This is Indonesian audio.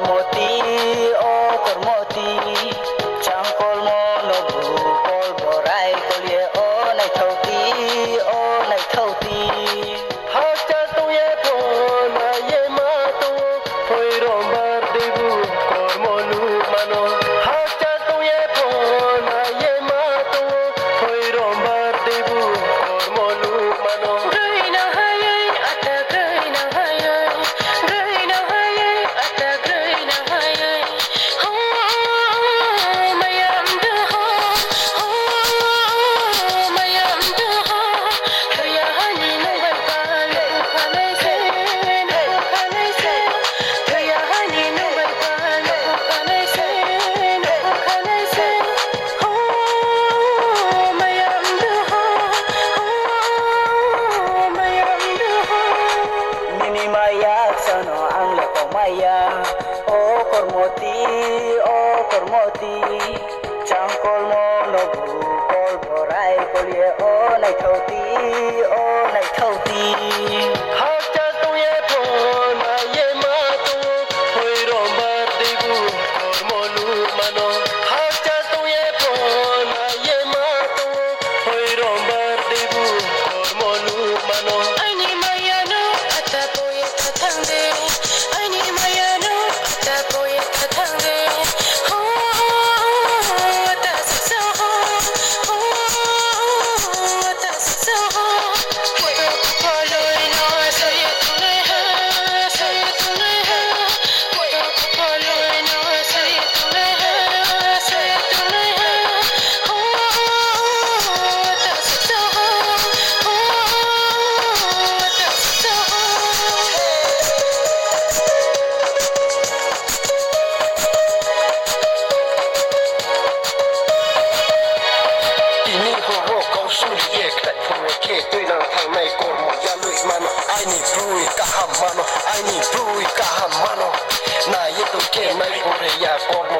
kormati, oh kormati, cangkol mono bukol borai kolie oh nai thauti, hacha tu ye pona ye matu, hoi rombar debu kormolu mano, hacha tu ye pona ye matu, hoi rombar debu kormolu mano. Nini maya sono ang lepo maya, oh kormati, cangkol mono bukol borai kolie oh nai thauti, hacha tu ye pona ye matu, hoi rombar debu kormolu mano, hacha tu ye pona ye matu, hoi rombar debu kormolu mano. Ai ni blue kahamano na yetu ke mai ore ya kormo